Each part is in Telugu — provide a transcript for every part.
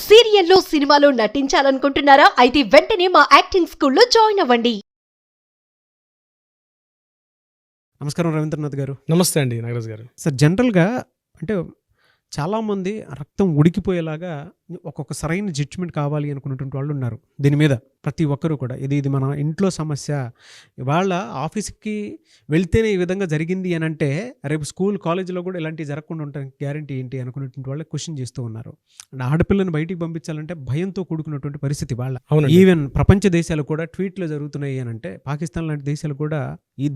సీరియల్లో సినిమాలో నటించాలనుకుంటున్నారా? అయితే వెంటనే మా యాక్టింగ్ స్కూల్లో జాయిన్ అవ్వండి. నమస్కారం రవీంద్రనాథ్ గారు. నమస్తే అండి నాగరాజు గారు. సార్, జనరల్గా అంటే చాలామంది రక్తం ఉడికిపోయేలాగా ఒక్కొక్క సరైన జడ్జిమెంట్ కావాలి అనుకున్నటువంటి వాళ్ళు ఉన్నారు. దీని మీద ప్రతి ఒక్కరూ కూడా ఇది మన ఇంట్లో సమస్య, వాళ్ళ ఆఫీస్కి వెళ్తేనే ఈ విధంగా జరిగింది అని అంటే రేపు స్కూల్ కాలేజీలో కూడా ఇలాంటివి జరగకుండా ఉండడానికి గ్యారంటీ ఏంటి అనుకున్నటువంటి వాళ్ళు క్వశ్చన్ చేస్తూ ఉన్నారు. అండ్ ఆడపిల్లని బయటికి పంపించాలంటే భయంతో కూడుకున్నటువంటి పరిస్థితి వాళ్ళ. ఈవెన్ ప్రపంచ దేశాలు కూడా ట్వీట్లు జరుగుతున్నాయి అని అంటే పాకిస్తాన్ లాంటి దేశాలు కూడా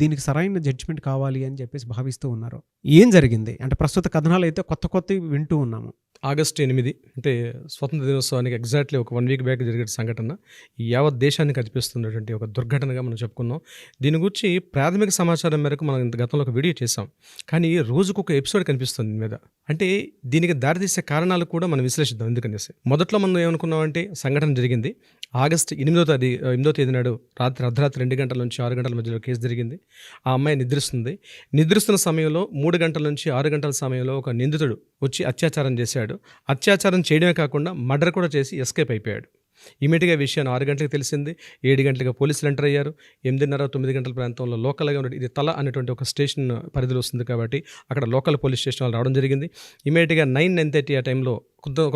దీనికి సరైన జడ్జిమెంట్ కావాలి అని చెప్పేసి భావిస్తూ ఉన్నారు. ఏం జరిగింది అంటే ప్రస్తుత కథనాలు అయితే కొత్త వింటూ ఉన్నాము. ఆగస్టు 8 అంటే స్వతంత్ర దినోత్సవానికి ఎగ్జాక్ట్లీ ఒక 1 వీక్ బ్యాక్ జరిగే సంఘటన యావత్ దేశాన్ని కనిపిస్తున్నటువంటి ఒక దుర్ఘటనగా మనం చెప్పుకున్నాం. దీని గురించి ప్రాథమిక సమాచారం మేరకు మనం గతంలో ఒక వీడియో చేసాం, కానీ రోజుకు ఒక ఎపిసోడ్ కనిపిస్తుంది దీని మీద. అంటే దీనికి దారితీసే కారణాలు కూడా మనం విశ్లేషిద్దాం. ఎందుకనేసి మొదట్లో మనం ఏమనుకున్నామంటే సంఘటన జరిగింది ఆగస్టు 8వ తేదీ నాడు అర్ధరాత్రి 2 గంటల నుంచి 6 గంటల మధ్యలో కేసు జరిగింది. ఆ అమ్మాయి నిద్రిస్తున్న సమయంలో 3 గంటల నుంచి 6 గంటల సమయంలో ఒక నిందితుడు వచ్చి అత్యాచారం చేశాడు. అత్యాచారం చేయడమే కాకుండా మర్డర్ కూడా చేసి ఎస్కేప్ అయిపోయాడు. ఇమీడియట్గా విషయాన్ని 6 గంటలకు తెలిసింది. 7 గంటలకు పోలీసులు ఎంటర్ అయ్యారు. 8:30, 9 గంటల ప్రాంతంలో లోకల్గా ఉన్న ఇది తల అనేటువంటి ఒక స్టేషన్ పరిధిలో వస్తుంది కాబట్టి అక్కడ లోకల్ పోలీస్ స్టేషన్ వాళ్ళు రావడం జరిగింది. ఇమీడియట్గా 9:30 ఆ టైంలో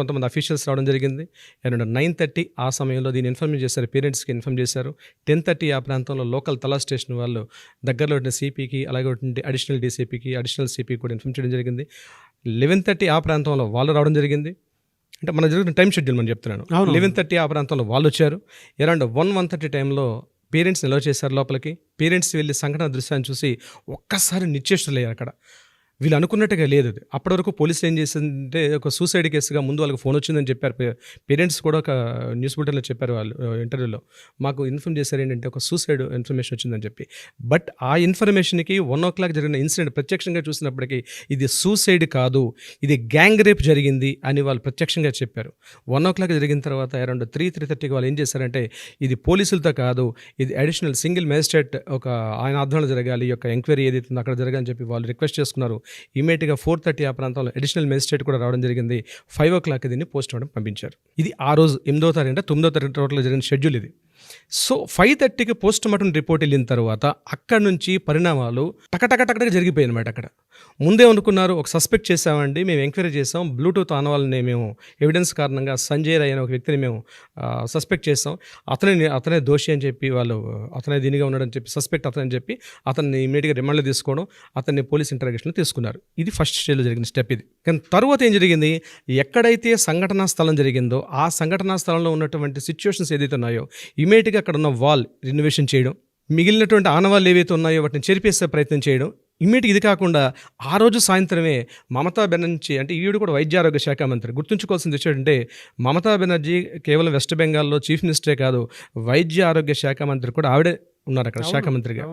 కొంతమంది అఫీషియల్స్ రావడం జరిగింది. 9:30 ఆ సమయంలో దీన్ని ఇన్ఫార్మ్ చేశారు, పేరెంట్స్కి ఇన్ఫార్మ్ చేశారు. 10:30 ఆ ప్రాంతంలో లోకల్ తలా స్టేషన్ వాళ్ళు దగ్గరలో ఉన్న సిపికి, అలాగే అడిషనల్ డీసీపీకి, అడిషనల్ సిపికి కూడా ఇన్ఫార్మ్ చేయడం జరిగింది. 11:30 ఆ ప్రాంతంలో వాళ్ళు రావడం జరిగింది. అంటే మన జరిగిన టైం షెడ్యూల్ మనం చెప్తున్నాను. 11:30 ఆ ప్రాంతంలో వాళ్ళు వచ్చారు. అరౌండ్ 1:30 టైంలో పేరెంట్స్ని ఎలా చేశారు లోపలికి. పేరెంట్స్ వెళ్ళి సంఘటన దృశ్యాన్ని చూసి ఒక్కసారి నిశ్చేష్టులయ్యారు. అక్కడ వీళ్ళు అనుకున్నట్టుగా లేదు అది. అప్పటి వరకు పోలీసులు ఏం చేసిందంటే ఒక సూసైడ్ కేసుగా ముందు వాళ్ళకి ఫోన్ వచ్చిందని చెప్పారు. పేరెంట్స్ కూడా ఒక న్యూస్ బులెటిన్లో చెప్పారు వాళ్ళు ఇంటర్వ్యూలో. మాకు ఇన్ఫార్మ్ చేశారు ఏంటంటే ఒక సూసైడ్ ఇన్ఫర్మేషన్ వచ్చిందని చెప్పి. బట్ ఆ ఇన్ఫర్మేషన్కి 1 o'clock జరిగిన ఇన్సిడెంట్ ప్రత్యక్షంగా చూసినప్పటికీ ఇది సూసైడ్ కాదు, ఇది గ్యాంగ్ రేప్ జరిగింది అని వాళ్ళు ప్రత్యక్షంగా చెప్పారు. 1 o'clock జరిగిన తర్వాత అరౌండ్ 3:30కి వాళ్ళు ఏం చేశారంటే ఇది పోలీసులతో కాదు, ఇది అడిషనల్ సింగిల్ మేజిస్ట్రేట్ ఒక ఆయన ఆధ్వర్యంలో జరగాలి, ఈ యొక్క ఎంక్వైరీ ఏదైతే ఉందో అక్కడ జరగాలని చెప్పి వాళ్ళు రిక్వెస్ట్ చేసుకున్నారు. ఇమీడియట్గా 4:30 ఆ ప్రాంతంలో అడిషనల్ మేజిస్ట్రేట్ కూడా రావడం జరిగింది. 5 o'clock దీన్ని పోస్ట్ మార్టం పంపించారు. ఇది ఆ రోజు 8వ తారీఖు అంటే 9వ తారీఖు టోటల్గా జరిగిన షెడ్యూల్ ఇది. సో 5:30కి పోస్ట్ మార్టం రిపోర్ట్ వెళ్ళిన తర్వాత అక్కడ నుంచి పరిణామాలు టకటక జరిగిపోయాయి అనమాట. అక్కడ ముందే అనుకున్నారు, ఒక సస్పెక్ట్ చేసామండి, మేము ఎంక్వైరీ చేసాం, బ్లూటూత్ ఆనవాళ్ళని మేము ఎవిడెన్స్ కారణంగా సంజయ్ రాయ్ అనే ఒక వ్యక్తిని మేము సస్పెక్ట్ చేసాం, అతనే దోషి అని చెప్పి వాళ్ళు అతనే దీనిగా ఉన్నాడని చెప్పి సస్పెక్ట్ అతనని చెప్పి అతన్ని ఇమీడియట్గా రిమాండ్లో తీసుకోవడం, అతన్ని పోలీస్ ఇంటరాగేషన్లో తీసుకున్నారు. ఇది ఫస్ట్ స్టేజ్లో జరిగిన స్టెప్ ఇది. కానీ తర్వాత ఏం జరిగింది, ఎక్కడైతే సంఘటనా స్థలం జరిగిందో ఆ సంఘటనా స్థలంలో ఉన్నటువంటి సిచ్యువేషన్స్ ఏదైతే ఉన్నాయో ఇమీడియట్గా అక్కడ ఉన్న వాల్ రినోవేషన్ చేయడం, మిగిలినటువంటి ఆనవాళ్ళు ఏవైతే ఉన్నాయో వాటిని చెరిపేసే ప్రయత్నం చేయడం. ఇమీడియట్ ఇది కాకుండా ఆ రోజు సాయంత్రమే మమతా బెనర్జీ, అంటే ఈవిడ కూడా వైద్య ఆరోగ్య శాఖ మంత్రి, గుర్తుంచుకోవాల్సింది ఏంటంటే మమతా బెనర్జీ కేవలం వెస్ట్ బెంగాల్లో చీఫ్ మినిస్టరే కాదు, వైద్య ఆరోగ్య శాఖ మంత్రి కూడా ఆవిడే ఉన్నారు అక్కడ శాఖ మంత్రిగా.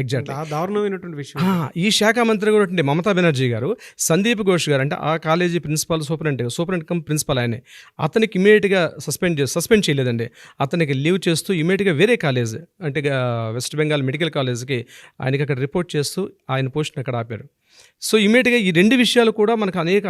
ఎగ్జాక్ట్లీ దారుణమైనటువంటి విషయం. ఈ శాఖ మంత్రి కూడా మమతా బెనర్జీ గారు, సందీప్ ఘోష్ గారు అంటే ఆ college principal superintendent cum principal ఆయనే, అతనికి ఇమీడియట్గా సస్పెండ్ చేయలేదండి. అతనికి లీవ్ చేస్తూ ఇమీడియట్గా వేరే కాలేజ్ అంటే వెస్ట్ బెంగాల్ మెడికల్ కాలేజ్కి ఆయనకి అక్కడ రిపోర్ట్ చేస్తూ ఆయన పోస్ట్ని అక్కడ ఆపారు. సో ఇమీడియట్గా ఈ 2 విషయాలు కూడా మనకు అనేక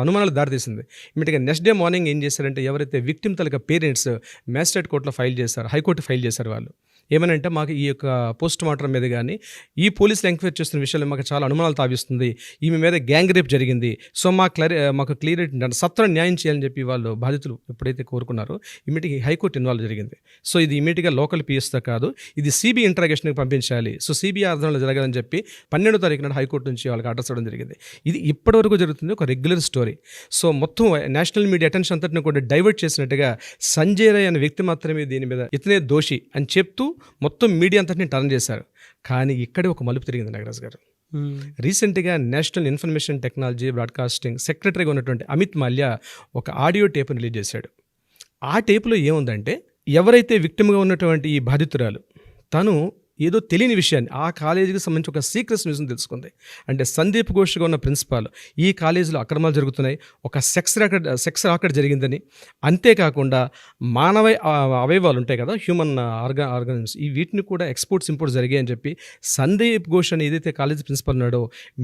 అనుమానాలు దారితీసింది. ఇమీడియట్గా నెక్స్ట్ డే మార్నింగ్ ఏం చేశారంటే ఎవరైతే విక్టిమ్ తాలూకా పేరెంట్స్ మ్యాజిస్ట్రేట్ కోర్టులో ఫైల్ చేశారు, హైకోర్టు ఫైల్ చేశారు. వాళ్ళు ఏమనంటే మాకు ఈ యొక్క పోస్ట్ మార్టం మీద కానీ ఈ పోలీసులు ఎంక్వైరీ చేస్తున్న విషయాలు మాకు చాలా అనుమానాలు తావిస్తుంది, ఈమె మీద గ్యాంగ్ రేప్ జరిగింది, సో మాకు క్లియర్ సత్వర న్యాయం చేయాలని చెప్పి వాళ్ళు బాధితులు ఎప్పుడైతే కోరుకున్నారో ఇమీడియట్గా హైకోర్టు ఇన్వాల్వ్ జరిగింది. సో ఇది ఇమీడియట్గా లోకల్ పిఎస్తో కాదు, ఇది సిబిఐ ఇంటరాగేషన్కి పంపించాలి, సో సిబిఐ ఆధ్వర్యంలో జరగాలని చెప్పి 12వ తారీఖు నాడు హైకోర్టు నుంచి వాళ్ళకి ఆర్డర్స్ ఇవ్వడం జరిగింది. ఇది ఇప్పటివరకు జరుగుతుంది ఒక రెగ్యులర్ స్టోరీ. సో మొత్తం నేషనల్ మీడియా అటెన్షన్ అంతటిని కూడా డైవర్ట్ చేసినట్టుగా సంజయ్ రాయ్ అనే వ్యక్తి మాత్రమే దీని మీద ఇతనే దోషి అని చెప్తూ మొత్తం మీడియా అంతటిని టర్న్ చేశారు. కానీ ఇక్కడే ఒక మలుపు తిరిగింది నాగరాజ్ గారు. రీసెంట్గా నేషనల్ ఇన్ఫర్మేషన్ టెక్నాలజీ బ్రాడ్కాస్టింగ్ సెక్రటరీగా ఉన్నటువంటి అమిత్ మాల్యా ఒక ఆడియో టేప్ని రిలీజ్ చేశాడు. ఆ టేపులో ఏముందంటే ఎవరైతే విక్టిమ్గా ఉన్నటువంటి ఈ బాధితురాలు తను ఏదో తెలియని విషయాన్ని ఆ కాలేజీకి సంబంధించి ఒక సీక్రెట్స్ న్యూస్ని తెలుసుకుంది. అంటే సందీప్ ఘోష్గా ఉన్న ప్రిన్సిపాల్ ఈ కాలేజీలో అక్రమాలు జరుగుతున్నాయి, ఒక సెక్స్ రాకెట్ జరిగిందని, అంతేకాకుండా మానవ అవయవాలు ఉంటాయి కదా, హ్యూమన్ ఆర్గానిజమ్స్, ఈ వీటిని కూడా ఎక్స్పోర్ట్స్ ఇంపోర్ట్స్ జరిగాయని చెప్పి సందీప్ ఘోష్ అని ఏదైతే కాలేజ్ ప్రిన్సిపల్ ఉన్నాడో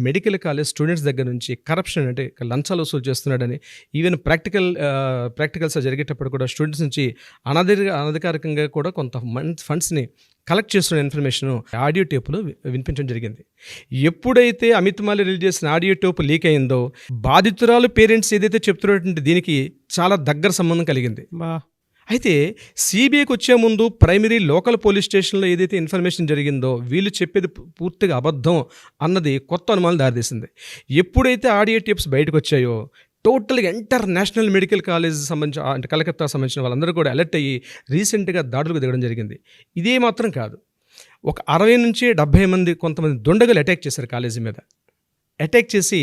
మెడికల్ కాలేజ్ స్టూడెంట్స్ దగ్గర నుంచి కరప్షన్ అంటే లంచాలు వసూలు చేస్తున్నాడని, ఈవెన్ ప్రాక్టికల్స్ జరిగేటప్పుడు కూడా స్టూడెంట్స్ నుంచి అనధికారికంగా కూడా కొంత ఫండ్స్ని కలెక్ట్ చేస్తున్న ఇన్ఫర్మేషన్ ఆడియో టేపులో వినిపించడం జరిగింది. ఎప్పుడైతే అమిత్ మాలి రిలీజ్ చేసిన ఆడియో టేపు లీక్ అయిందో బాధితురాలు పేరెంట్స్ ఏదైతే చెప్తున్నటువంటి దీనికి చాలా దగ్గర సంబంధం కలిగింది. అయితే సిబిఐకి వచ్చే ముందు ప్రైమరీ లోకల్ పోలీస్ స్టేషన్లో ఏదైతే ఇన్ఫర్మేషన్ జరిగిందో వీళ్ళు చెప్పేది పూర్తిగా అబద్ధం అన్నది కొత్త అనుమానాలు దారితీసింది. ఎప్పుడైతే ఆడియో టేప్స్ బయటకు వచ్చాయో టోటల్గా ఇంటర్నేషనల్ మెడికల్ కాలేజ్ సంబంధించిన అంటే కలకత్తా సంబంధించిన వాళ్ళందరూ కూడా అలర్ట్ అయ్యి రీసెంట్గా దాడులకు దిగడం జరిగింది. ఇదే మాత్రం కాదు, ఒక 60 నుంచి 70 మంది కొంతమంది దుండగులు అటాక్ చేశారు కాలేజీ మీద. అటాక్ చేసి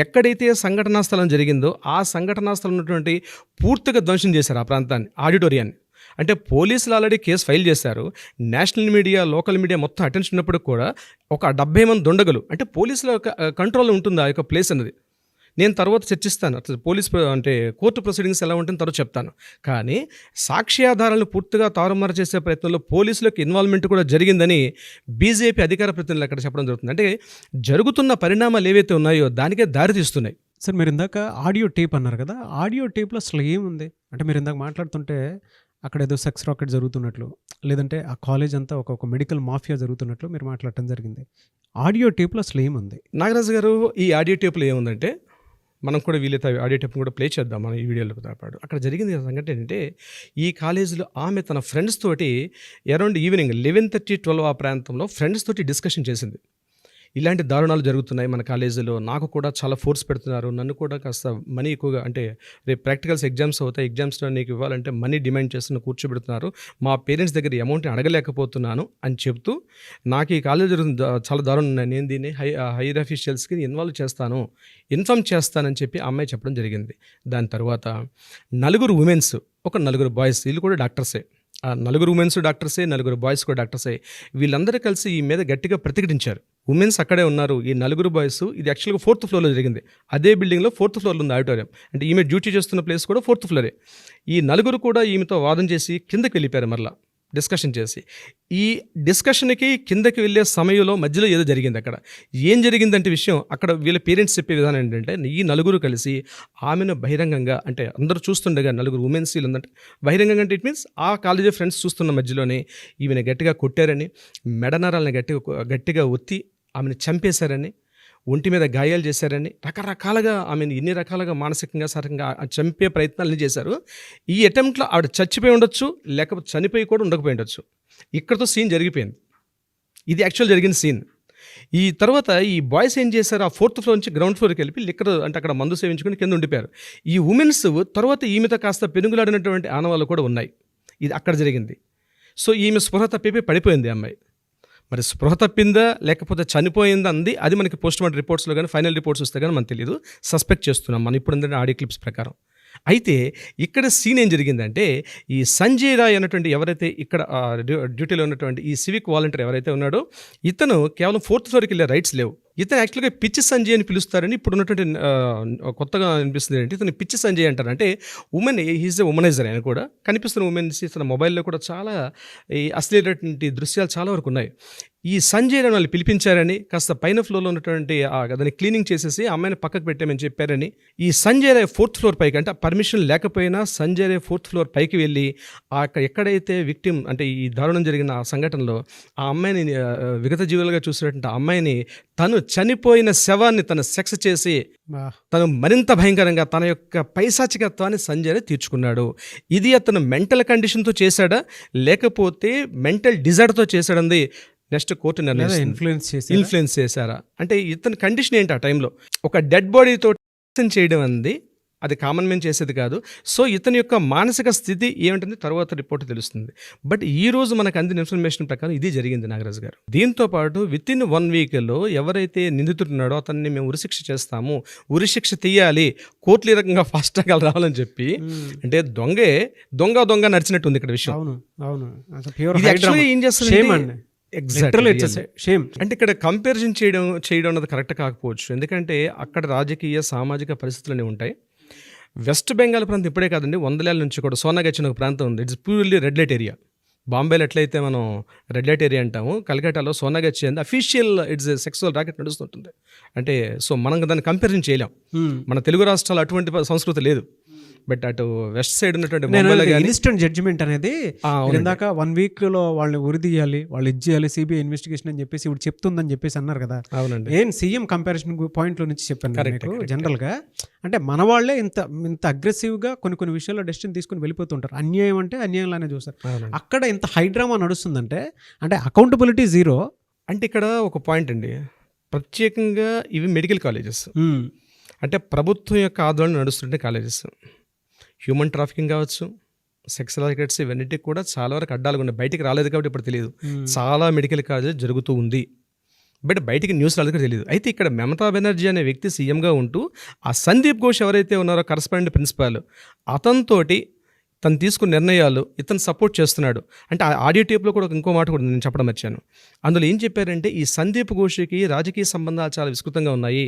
ఎక్కడైతే సంఘటనా స్థలం జరిగిందో ఆ సంఘటనా స్థలం ఉన్నటువంటి పూర్తిగా ధ్వంసం చేశారు ఆ ప్రాంతాన్ని, ఆడిటోరియాన్ని. అంటే పోలీసులు ఆల్రెడీ కేసు ఫైల్ చేశారు, నేషనల్ మీడియా లోకల్ మీడియా మొత్తం అటెన్షన్ ఉన్నప్పుడు కూడా ఒక 70 మంది దుండగులు, అంటే పోలీసుల కంట్రోల్లో ఉంటుంది ఆ యొక్క ప్లేస్ అన్నది. నేను తర్వాత చర్చిస్తాను, అసలు అంటే కోర్టు ప్రొసీడింగ్స్ ఎలా ఉంటుందో తర్వాత చెప్తాను. కానీ సాక్ష్యాధారాలను పూర్తిగా తారుమారు చేసే ప్రయత్నంలో పోలీసులకు ఇన్వాల్వ్మెంట్ కూడా జరిగిందని బీజేపీ అధికార ప్రతినిధులు అక్కడ చెప్పడం జరుగుతుంది. అంటే జరుగుతున్న పరిణామాలు ఏవైతే ఉన్నాయో దానికే దారితీస్తున్నాయి. సార్, మీరు ఇందాక ఆడియో టేప్ అన్నారు కదా, ఆడియో టేప్లో అసలు ఏముంది? అంటే మీరు ఇందాక మాట్లాడుతుంటే అక్కడ ఏదో సెక్స్ రాకెట్ జరుగుతున్నట్లు, లేదంటే ఆ కాలేజ్ అంతా ఒక మెడికల్ మాఫియా జరుగుతున్నట్లు మీరు మాట్లాడటం జరిగింది. ఆడియో టేప్లో అసలు ఏముంది? నాగరాజు గారు, ఈ ఆడియో టేప్లో ఏముందంటే మనం కూడా వీలైతే ఆడియో టేప్ని కూడా ప్లే చేద్దాం మన ఈ వీడియోలో పాటు. అక్కడ జరిగింది సంగతి ఏంటంటే ఈ కాలేజీలో ఆమె తన ఫ్రెండ్స్ తోటి అరౌండ్ ఈవినింగ్ 11:30-12 ఆ ప్రాంతంలో ఫ్రెండ్స్ తోటి డిస్కషన్ చేసింది. ఇలాంటి దారుణాలు జరుగుతున్నాయి మన కాలేజీలో, నాకు కూడా చాలా ఫోర్స్ పెడుతున్నారు, నన్ను కూడా కాస్త మనీ ఎక్కువగా, అంటే రేపు ప్రాక్టికల్స్ ఎగ్జామ్స్ అవుతాయి, ఎగ్జామ్స్లో నీకు ఇవ్వాలంటే మనీ డిమాండ్ చేస్తున్న కూర్చోబెడుతున్నారు, మా పేరెంట్స్ దగ్గర అమౌంట్ని అడగలేకపోతున్నాను అని చెప్తూ నాకు ఈ కాలేజ్ చాలా దారుణం ఉన్నాయి, నేను దీన్ని హైయర్ అఫీషియల్స్కి ఇన్ఫార్మ్ చేస్తానని చెప్పి ఆ అమ్మాయి చెప్పడం జరిగింది. దాని తర్వాత 4 ఉమెన్స్, 4 బాయ్స్, వీళ్ళు కూడా డాక్టర్సే, 4 ఉమెన్స్ డాక్టర్సే, 4 బాయ్స్ కూడా డాక్టర్సే, వీళ్ళందరూ కలిసి ఈ మీద గట్టిగా ప్రతిఘటించారు. ఉమెన్స్ అక్కడే ఉన్నారు, ఈ 4 బాయ్స్, ఇది యాక్చువల్గా 4th ఫ్లోర్లో జరిగింది, అదే బిల్డింగ్లో 4th ఫ్లోర్లో ఉంది ఆడిటోరియం, అంటే ఈమె డ్యూటీ చేస్తున్న ప్లేస్ కూడా 4th ఫ్లోరే. ఈ 4 కూడా ఈమెతో వాదన చేసి కిందకి వెళ్ళిపోయారు, మరలా డిస్కషన్ చేసి. ఈ డిస్కషన్కి కిందకి వెళ్ళే సమయంలో మధ్యలో ఏదో జరిగింది. అక్కడ ఏం జరిగిందంటే విషయం, అక్కడ వీళ్ళ పేరెంట్స్ చెప్పే విధానం ఏంటంటే ఈ 4 కలిసి ఆమెను బహిరంగంగా, అంటే అందరూ చూస్తుండగా 4 ఉమెన్స్ వీళ్ళందంటే బహిరంగంగా, అంటే ఇట్ మీన్స్ ఆ కాలేజీ ఫ్రెండ్స్ చూస్తున్న మధ్యలోనే ఈమెను గట్టిగా కొట్టారని, మెడనరాలను గట్టిగా ఒత్తి ఆమెను చంపేశారని, ఒంటి మీద గాయాలు చేశారని, రకరకాలుగా ఆమెను ఎన్ని రకాలుగా మానసికంగా శారీరకంగా చంపే ప్రయత్నాలు చేశారు. ఈ అటెంప్ట్లో ఆవిడ చచ్చిపోయి ఉండొచ్చు, లేకపోతే చనిపోయి కూడా ఉండకపోయి ఉండొచ్చు. ఇక్కడతో సీన్ జరిగిపోయింది. ఇది యాక్చువల్ జరిగిన సీన్. ఈ తర్వాత ఈ బాయ్స్ ఏం చేశారు, ఆ 4th ఫ్లోర్ నుంచి గ్రౌండ్ ఫ్లోర్కి వెళ్ళి లిక్కర్ అంటే అక్కడ మందు సేవించుకుని కింద ఉండిపోయారు. ఈ ఉమెన్స్ తర్వాత ఈమెతో కాస్త పెనుగులాడినటువంటి ఆనవాళ్ళు కూడా ఉన్నాయి. ఇది అక్కడ జరిగింది. సో ఈమె స్పృహ తప్పి పడిపోయింది అమ్మాయి. మరి స్పృహ తప్పిందా లేకపోతే చనిపోయిందా అంది, అది మనకి పోస్ట్ మార్టం రిపోర్ట్స్లో కానీ ఫైనల్ రిపోర్ట్స్ వస్తే కానీ మనకు తెలియదు, సస్పెక్ట్ చేస్తున్నాం మనం ఇప్పుడు ఆడియో క్లిప్స్ ప్రకారం. అయితే ఇక్కడ సీన్ ఏం జరిగిందంటే ఈ సంజయ్ రాయ్ అన్నటువంటి ఎవరైతే ఇక్కడ డ్యూటీలో ఉన్నటువంటి ఈ సివిక్ వాలంటీర్ ఎవరైతే ఉన్నాడో ఇతను కేవలం 4th ఫ్లోర్కి వెళ్ళే రైట్స్ లేవు. ఇతను యాక్చువల్గా పిచ్చి సంజయ్ అని పిలుస్తారని ఇప్పుడు ఉన్నటువంటి కొత్తగా అనిపిస్తుంది ఏంటి, ఇతను పిచ్చి సంజయ్ అంటారు. అంటే హీజ్ ఎ ఉమనైజర్. ఆయన కూడా కనిపిస్తున్న ఉమెన్స్ తన మొబైల్లో కూడా చాలా ఈ అశ్లీలటువంటి దృశ్యాలు చాలా వరకు ఉన్నాయి. ఈ సంజయ్ రాయ్ వాళ్ళు పిలిపించారని, కాస్త పైన ఫ్లోర్లో ఉన్నటువంటి దాన్ని క్లీనింగ్ చేసేసి అమ్మాయిని పక్కకు పెట్టామని చెప్పారని, ఈ సంజయ్ రాయ్ 4th ఫ్లోర్ పైకి, అంటే పర్మిషన్ లేకపోయినా సంజయ్ రాయ్ 4th ఫ్లోర్ పైకి వెళ్ళి ఎక్కడైతే విక్టిమ్ అంటే ఈ దారుణం జరిగిన ఆ సంఘటనలో ఆ అమ్మాయిని విగత జీవులుగా చూసినటువంటి ఆ అమ్మాయిని తను చనిపోయిన శవాన్ని తను సెక్స్ చేసి తను మరింత భయంకరంగా తన యొక్క పైశాచికత్వాన్ని సంజయ్ రాయ్ తీర్చుకున్నాడు. ఇది అతను మెంటల్ కండిషన్తో చేశాడా లేకపోతే మెంటల్ డిజార్డర్తో చేశాడంది నెక్స్ట్ కోర్టు ఇన్ఫ్లుయెన్స్ చేశారా? అంటే ఇతని కండిషన్ ఏంటి ఆ టైంలో, ఒక డెడ్ బాడీతో చేయడం అంది అది కామన్ మ్యాన్ చేసేది కాదు. సో ఇతని యొక్క మానసిక స్థితి ఏమిటంది తర్వాత రిపోర్ట్ తెలుస్తుంది. బట్ ఈ రోజు మనకు అందిన ఇన్ఫర్మేషన్ ప్రకారం ఇది జరిగింది నాగరాజు గారు. దీంతో పాటు వితిన్ 1 వీక్లో ఎవరైతే నిందితుడున్నాడో అతన్ని మేము ఉరిశిక్ష చేస్తాము, ఉరిశిక్ష తీయాలి, కోర్టులు ఈ రకంగా ఫాస్ట్ ట్రాక్ రావాలని చెప్పి, అంటే దొంగ నడిచినట్టు ఉంది ఇక్కడ విషయం. అవును. ఏం చేస్తుంది, లిటరల్ ఇట్స్ షేమ్. అంటే ఇక్కడ కంపారిజన్ చేయడం అన్నది కరెక్ట్ కాకపోవచ్చు. ఎందుకంటే అక్కడ రాజకీయ సామాజిక పరిస్థితులు అనేవి ఉంటాయి. వెస్ట్ బెంగాల్ ప్రాంతం ఇప్పుడే కాదండి, 100 ఏళ్ళ నుంచి కూడా సోనాగచ్ అనే ఒక ప్రాంతం ఉంది. It's purely red light area. బాంబేలో ఎట్లయితే మనం రెడ్ లైట్ ఏరియా అంటాము, కలకట్టాలో సోనాగచ్ అంది అఫీషియల్ ఇట్స్ సెక్సువల్ రాకెట్ నడుస్తుంటుంది. అంటే సో మనం దాన్ని కంపారిజన్ చేయలేం. మన తెలుగు రాష్ట్రాలు అటువంటి సంస్కృతి లేదు. బట్ అటు వెస్ట్ సైడ్ ఉన్నటువంటి ఇన్స్టెంట్ జడ్జిమెంట్ అనేది ఇందాక 1 week లో వాళ్ళని ఉరి తీయాలి, వాళ్ళు ఇది చేయాలి, సిబిఐ ఇన్వెస్టిగేషన్ అని చెప్పేసి ఇప్పుడు చెప్తుందని చెప్పేసి అన్నారు కదా. అవునండి, ఏం సీఎం కంపారిజన్ పాయింట్లో నుంచి చెప్పాను జనరల్గా. అంటే మన వాళ్ళే ఇంత అగ్రెసివ్గా కొన్ని విషయాల్లో డెసిషన్ తీసుకుని వెళ్ళిపోతుంటారు. అన్యాయం అంటే అన్యాయంలానే చూస్తారు. అక్కడ ఇంత హైడ్రామా నడుస్తుందంటే అంటే అకౌంటబిలిటీ జీరో. అంటే ఇక్కడ ఒక పాయింట్ అండి, ప్రత్యేకంగా ఇవి మెడికల్ కాలేజెస్, అంటే ప్రభుత్వం యొక్క ఆధ్వర్యంలో నడుస్తుంటే కాలేజెస్. హ్యూమన్ ట్రాఫికింగ్ కావచ్చు, సెక్స్ రాకెట్స్, ఇవన్నిటికి కూడా చాలా వరకు అడ్డాలుగా ఉన్నాయి. బయటికి రాలేదు కాబట్టి ఇప్పుడు తెలియదు. చాలా మెడికల్ కాలేజెస్ జరుగుతూ ఉంది, బట్ బయటికి న్యూస్ రాలేదు కూడా తెలియదు. అయితే ఇక్కడ మమతా బెనర్జీ అనే వ్యక్తి సీఎంగా ఉంటూ ఆ సందీప్ ఘోష్ ఎవరైతే ఉన్నారో కరస్పాండెంట్ ప్రిన్సిపాల్, అతనితోటి తను తీసుకున్న నిర్ణయాలు ఇతను సపోర్ట్ చేస్తున్నాడు. అంటే ఆ ఆడియో టేప్లో కూడా ఇంకో మాట కూడా నేను చెప్పడం మర్చాను. అందులో ఏం చెప్పారంటే ఈ సందీప్ ఘోష్కి రాజకీయ సంబంధాలు చాలా విస్తృతంగా ఉన్నాయి,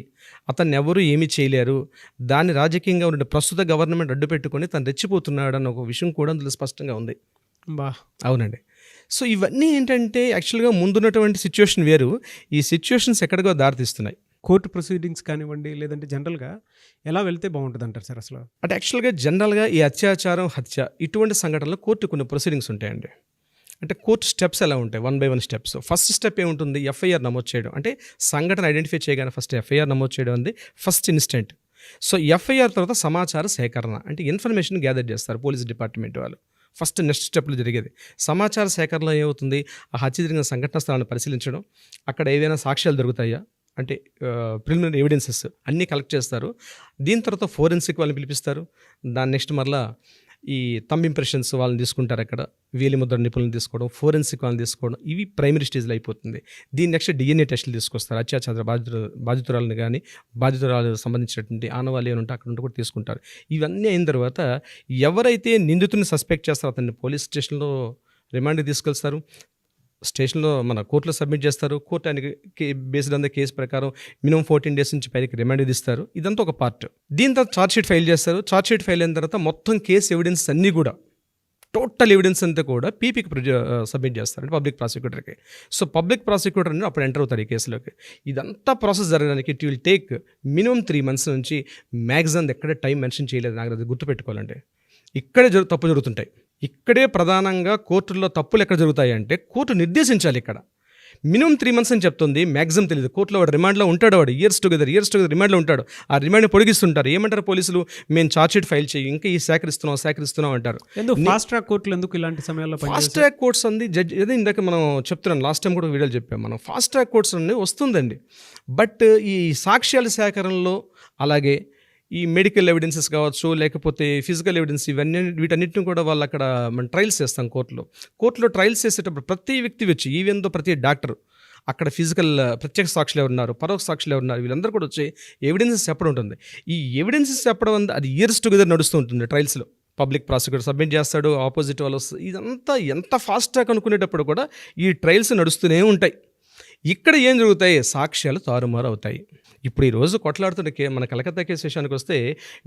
అతన్ని ఎవరు ఏమీ చేయలేరు, దాన్ని రాజకీయంగా ఉన్న ప్రస్తుత గవర్నమెంట్ అడ్డు పెట్టుకొని తను రెచ్చిపోతున్నాడు అన్న ఒక విషయం కూడా అందులో స్పష్టంగా ఉంది. అవునండి. సో ఇవన్నీ ఏంటంటే యాక్చువల్గా ముందున్నటువంటి సిచ్యువేషన్ వేరు, ఈ సిచ్యువేషన్స్ ఎక్కడికో దారితీస్తున్నాయి. కోర్టు ప్రొసీడింగ్స్ కానివ్వండి, లేదంటే జనరల్గా ఎలా వెళ్తే బాగుంటుంది అంటారు సార్ అసలు? అంటే యాక్చువల్గా జనరల్గా ఈ అత్యాచారం, హత్య ఇటువంటి సంఘటనలో కోర్టు కొన్ని ప్రొసీడింగ్స్ ఉంటాయండి. అంటే కోర్టు స్టెప్స్ ఎలా ఉంటాయి, 1 by 1 స్టెప్స్. ఫస్ట్ స్టెప్ ఏముంటుంది, ఎఫ్ఐఆర్ నమోదు చేయడం. అంటే సంఘటన ఐడెంటిఫై చేయగానే ఫస్ట్ ఎఫ్ఐఆర్ నమోదు చేయడం ఉంది ఫస్ట్ ఇన్స్టెంట్. సో ఎఫ్ఐఆర్ తర్వాత సమాచార సేకరణ, అంటే ఇన్ఫర్మేషన్ గ్యాదర్ చేస్తారు పోలీస్ డిపార్ట్మెంట్ వాళ్ళు. ఫస్ట్ నెక్స్ట్ స్టెప్లో జరిగేది సమాచార సేకరణలో ఏమవుతుంది, ఆ హత్య జరిగిన సంఘటన స్థలాన్ని పరిశీలించడం, అక్కడ ఏదైనా సాక్ష్యాలు దొరుకుతాయా, అంటే ప్రిలిమినరీ ఎవిడెన్సెస్ అన్నీ కలెక్ట్ చేస్తారు. దీని తర్వాత ఫోరెన్సిక్ వాళ్ళని పిలిపిస్తారు. దాని నెక్స్ట్ మరలా ఈ థంబ్ ఇంప్రెషన్స్ వాళ్ళని తీసుకుంటారు, అక్కడ వేలిముద్ర నిపుణులను తీసుకోవడం, ఫోరెన్సిక్ వాళ్ళని తీసుకోవడం, ఇవి ప్రైమరీ స్టేజ్లో అయిపోతుంది. దీని నెక్స్ట్ డిఎన్ఏ టెస్టులు తీసుకొస్తారు. అత్యాచార బాధితురాలను కానీ బాధితురాలు సంబంధించినటువంటి ఆనవాళ్ళు ఏమైనా ఉంటే అక్కడ ఉంటే కూడా తీసుకుంటారు. ఇవన్నీ అయిన తర్వాత ఎవరైతే నిందితుడిని సస్పెక్ట్ చేస్తారో అతన్ని పోలీస్ స్టేషన్లో రిమాండ్కి తీసుకెళ్తారు. స్టేషన్లో మన కోర్టులో సబ్మిట్ చేస్తారు. కోర్టు ఆయనకి బేస్డ్ ఆన్ ద కేసు ప్రకారం మినిమం 14 days నుంచి పైకి రిమాండ్ విధిస్తారు. ఇదంతా ఒక పార్ట్. దీని తర్వాత ఛార్జ్షీట్ ఫైల్ చేస్తారు. ఛార్జ్షీట్ ఫైల్ అయిన తర్వాత మొత్తం కేసు ఎవిడెన్స్ అన్నీ కూడా టోటల్ ఎవిడెన్స్ అంతా కూడా పీపీకి సబ్మిట్ చేస్తారు, అంటే పబ్లిక్ ప్రాసిక్యూటర్కి. సో పబ్లిక్ ప్రాసిక్యూటర్ అని అప్పుడు ఎంటర్ అవుతారు ఈ కేసులోకి. ఇదంతా ప్రాసెస్ జరగడానికి it will take minimum 3 months నుంచి మ్యాక్సిమం ఎక్కడ టైం మెన్షన్ చేయలేదు. నాకు అది గుర్తుపెట్టుకోవాలంటే ఇక్కడే తప్పు జరుగుతుంటాయి. ఇక్కడే ప్రధానంగా కోర్టుల్లో తప్పులు ఎక్కడ జరుగుతాయి అంటే కోర్టు నిర్దేశించాలి. ఇక్కడ మినిమం 3 months అని చెప్తుంది, మ్యాక్సిమం తెలియదు. కోర్టులో వాడు రిమాండ్లో ఉంటాడు, వాడు ఇయర్స్ టుగెదర్ రిమాండ్లో ఉంటాడు. ఆ రిమాండ్ని పొడిగిస్తుంటారు. ఏమంటారు పోలీసులు, మేము ఛార్జ్షీట్ ఫైల్ చేయి, ఇంకా ఈ సేకరిస్తున్నాం అంటారు. ఫాస్ట్ ట్రాక్ కోర్టులు ఎందుకు ఇలాంటి సమయాల్లో? ఫాస్ట్ ట్రాక్ కోర్ట్స్ అంది జడ్జి ఏదో ఇందాక మనం చెప్తున్నాం, లాస్ట్ టైం కూడా వీడియోలు చెప్పాం మనం. ఫాస్ట్ ట్రాక్ కోర్ట్స్ అన్నీ వస్తుందండి, బట్ ఈ సాక్ష్యాల సేకరణలో అలాగే ఈ మెడికల్ ఎవిడెన్సెస్ కావచ్చు, లేకపోతే ఫిజికల్ ఎవిడెన్స్, వీటన్నిటిని కూడా వాళ్ళు అక్కడ మనం ట్రయల్స్ చేస్తాం కోర్టులో ట్రయల్స్ చేసేటప్పుడు ప్రతి వ్యక్తి వచ్చి, ఈవెన్ దో ప్రతి డాక్టర్ అక్కడ ఫిజికల్ ప్రత్యక్ష సాక్షులు ఎవరున్నారు, పరోక్ష సాక్షులు ఎవరున్నారు, వీళ్ళందరూ కూడా వచ్చి ఎవిడెన్సెస్ చెప్పడం ఉంటుంది. ఈ ఎవిడెన్సెస్ చెప్పడం అది ఇయర్స్ టుగెదర్ నడుస్తూ ఉంటుంది ట్రయల్స్లో. పబ్లిక్ ప్రాసిక్యూటర్ సబ్మిట్ చేస్తాడు, ఆపోజిట్ వాళ్ళు వస్తుంది. ఇదంతా ఎంత ఫాస్ట్ ట్రాక్ అనుకునేటప్పుడు కూడా ఈ ట్రయల్స్ నడుస్తూనే ఉంటాయి. ఇక్కడ ఏం జరుగుతాయి, సాక్ష్యాలు తారుమారు అవుతాయి. ఇప్పుడు ఈరోజు కొట్లాడుతున్న మన కలకత్తా కేసు విషయానికి వస్తే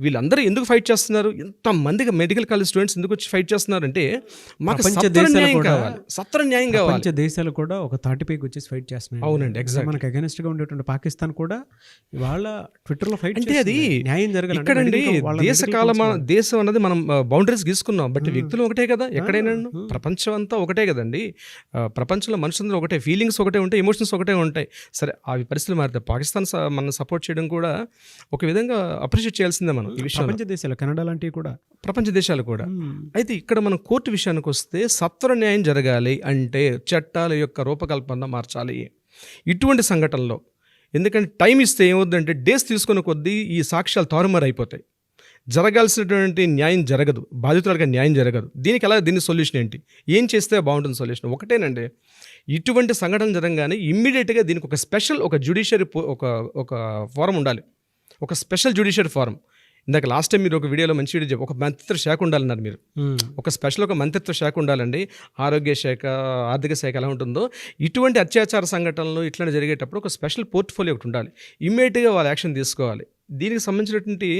వీళ్ళందరూ ఎందుకు ఫైట్ చేస్తున్నారు, ఎంతమందికి మెడికల్ కాలేజ్ స్టూడెంట్స్ ఎందుకు వచ్చి ఫైట్ చేస్తున్నారంటే మాకు సత్వర న్యాయం కావాలి. దేశాలు కూడా ఒక తాటిపైకి వచ్చేసి ఫైట్ చేస్తున్నాయి. అవునండి, ఎగ్జాక్ట్. మనకు అగైనెస్ట్గా ఉండేటువంటి పాకిస్తాన్ కూడా ఇవాళ ట్విట్టర్లో ఫైట్ అంటే అది న్యాయం జరగాలి. ఇక్కడండి దేశం అన్నది మనం బౌండరీస్ గీసుకున్నాం, బట్ వ్యక్తులు ఒకటే కదా, ఎక్కడైనా ప్రపంచం అంతా ఒకటే కదండి. ప్రపంచంలో మనుషులందరూ ఒకటే, ఫీలింగ్స్ ఒకటే ఉంటాయి, ఎమోషన్స్ ఒకటే ఉంటాయి. సరే అవి పరిస్థితులు మారుతాయి. పాకిస్తాన్ మనం సపోర్ట్ చేయడం కూడా ఒక విధంగా అప్రిషియేట్ చేయాల్సిందే మనం. ఈ విషయం ప్రపంచ దేశాలు, కెనడా లాంటివి కూడా, ప్రపంచ దేశాలు కూడా. అయితే ఇక్కడ మనం కోర్టు విషయానికి వస్తే సత్వర న్యాయం జరగాలి అంటే చట్టాల యొక్క రూపకల్పన మార్చాలి ఇటువంటి సంఘటనలో. ఎందుకంటే టైం ఇస్తే ఏమవుతుందంటే డేస్ తీసుకున్న కొద్దీ ఈ సాక్ష్యాలు తారుమారు అయిపోతాయి, జరగాల్సినటువంటి న్యాయం జరగదు, బాధితురాలుగా న్యాయం జరగదు. దీని సొల్యూషన్ ఏంటి, ఏం చేస్తే బాగుంటుంది సొల్యూషన్? ఒకటేనండి, ఇటువంటి సంఘటన జరగగానే ఇమ్మీడియట్గా దీనికి ఒక స్పెషల్ ఒక జ్యుడిషియరీ ఒక ఫోరం ఉండాలి, ఒక స్పెషల్ జ్యుడిషియరీ ఫోరం. ఇందాక లాస్ట్ టైం మీరు ఒక వీడియోలో మంచి వీడియో ఒక మంత్రిత్వ శాఖ ఉండాలన్నారు మీరు. ఒక స్పెషల్ ఒక మంత్రిత్వ శాఖ ఉండాలండి. ఆరోగ్య శాఖ, ఆర్థిక శాఖ ఎలా ఉంటుందో ఇటువంటి అత్యాచార సంఘటనలు ఇట్లాంటి జరిగేటప్పుడు ఒక స్పెషల్ పోర్ట్ఫోలియో ఒకటి ఉండాలి. ఇమ్మీడియట్గా వాళ్ళు యాక్షన్ తీసుకోవాలి. దీనికి సంబంధించినటువంటి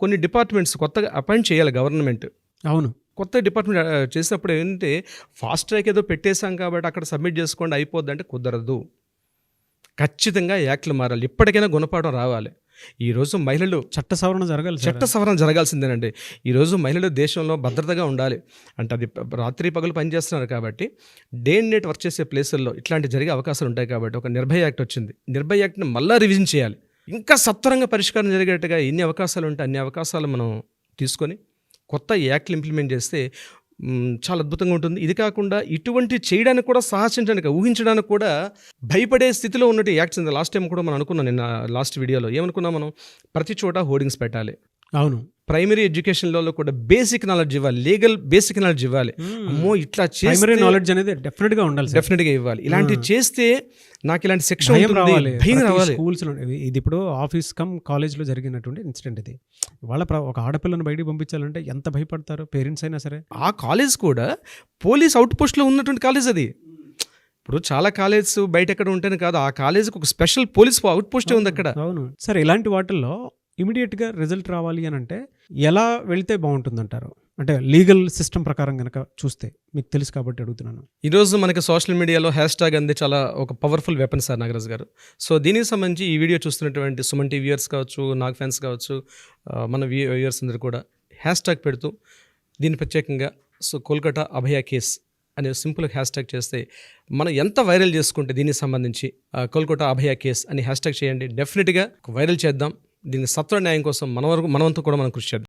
కొన్ని డిపార్ట్మెంట్స్ కొత్తగా అపాయింట్ చేయాలి గవర్నమెంట్. అవును, కొత్త డిపార్ట్మెంట్ చేసినప్పుడు ఏంటంటే ఫాస్ట్ ట్రాక్ ఏదో పెట్టేశాం కాబట్టి అక్కడ సబ్మిట్ చేసుకోండి అయిపోద్ది అంటే కుదరదు. ఖచ్చితంగా యాక్ట్లు మారాలి. ఇప్పటికైనా గుణపాఠం రావాలి. ఈరోజు మహిళలు చట్ట సవరణ జరగాలి, చట్ట సవరణ జరగాల్సిందేనండి. ఈరోజు మహిళలు దేశంలో భద్రతగా ఉండాలి అంటే అది రాత్రి పగలు పనిచేస్తున్నారు కాబట్టి డే అండ్ నైట్ వర్క్ చేసే ప్లేసుల్లో ఇట్లాంటి జరిగే అవకాశాలు ఉంటాయి కాబట్టి ఒక నిర్భయ యాక్ట్ వచ్చింది. నిర్భయ యాక్ట్ని మళ్ళీ రివిజన్ చేయాలి. ఇంకా సత్వరంగా పరిష్కారం జరిగేట్టుగా ఎన్ని అవకాశాలు ఉంటే అన్ని అవకాశాలు మనం తీసుకొని కొత్త యాక్ట్లు ఇంప్లిమెంట్ చేస్తే చాలా అద్భుతంగా ఉంటుంది. ఇది కాకుండా ఇటువంటి చేయడానికి కూడా సాహసించడానికి ఊహించడానికి కూడా భయపడే స్థితిలో ఉన్నట్టు యాక్ట్స్. లాస్ట్ టైం కూడా మనం అనుకున్నాం, నిన్న లాస్ట్ వీడియోలో ఏమనుకున్నాం మనం, ప్రతి చోట హోర్డింగ్స్ పెట్టాలి. అవును, ప్రైమరీ ఎడ్యుకేషన్లో కూడా బేసిక్ నాలెడ్జ్ ఇవ్వాలి, లీగల్ బేసిక్ నాలెడ్జ్ ఇవ్వాలి. అమ్మో ఇట్లా ప్రైమరీ నాలెడ్జ్ అనేది డెఫినెట్గా ఉండాలి, డెఫినెట్గా ఇవ్వాలి. ఇలాంటివి చేస్తే నాకు ఇలాంటి శిక్ష రావాలి, భయం రావాలి. స్కూల్స్లో ఇది ఇప్పుడు ఆఫీస్ కమ్ కాలేజ్లో జరిగినటువంటి ఇన్సిడెంట్ ఇది. వాళ్ళ ఒక ఆడపిల్లను బయటికి పంపించాలంటే ఎంత భయపడతారు పేరెంట్స్ అయినా సరే. ఆ కాలేజ్ కూడా పోలీస్ అవుట్ పోస్ట్లో ఉన్నటువంటి కాలేజ్ అది. ఇప్పుడు చాలా కాలేజ్ బయట ఎక్కడ ఉంటేనే కాదు, ఆ కాలేజ్కి ఒక స్పెషల్ పోలీస్ అవుట్ పోస్టే ఉంది అక్కడ. అవును సరే, ఇలాంటి వాటిల్లో ఇమీడియట్గా రిజల్ట్ రావాలి అని అంటే ఎలా వెళ్తే బాగుంటుందంటారు? అంటే లీగల్ సిస్టమ్ ప్రకారం కనుక చూస్తే మీకు తెలుసు కాబట్టి అడుగుతున్నాను. ఈరోజు మనకి సోషల్ మీడియాలో హ్యాష్ ట్యాగ్ అంది చాలా ఒక పవర్ఫుల్ వెపన్ సార్ నాగరాజ్ గారు. సో దీనికి సంబంధించి ఈ వీడియో చూస్తున్నటువంటి సుమన్ టీవీ వ్యూయర్స్ కావచ్చు, నాగ్ ఫ్యాన్స్ కావచ్చు, మన వ్యూయర్స్ అందరూ కూడా హ్యాష్ ట్యాగ్ పెడుతూ దీన్ని ప్రత్యేకంగా సో కోల్కతా అభయ కేస్ అనే సింపుల్ హ్యాష్ ట్యాగ్ చేస్తే మనం ఎంత వైరల్ చేసుకుంటే దీనికి సంబంధించి కోల్కతా అభయ కేస్ అని హ్యాష్ ట్యాగ్ చేయండి. డెఫినెట్గా వైరల్ చేద్దాం. దీనికి సత్వర న్యాయం కోసం మనవంతు కూడా మనం కృషి చేద్దాం.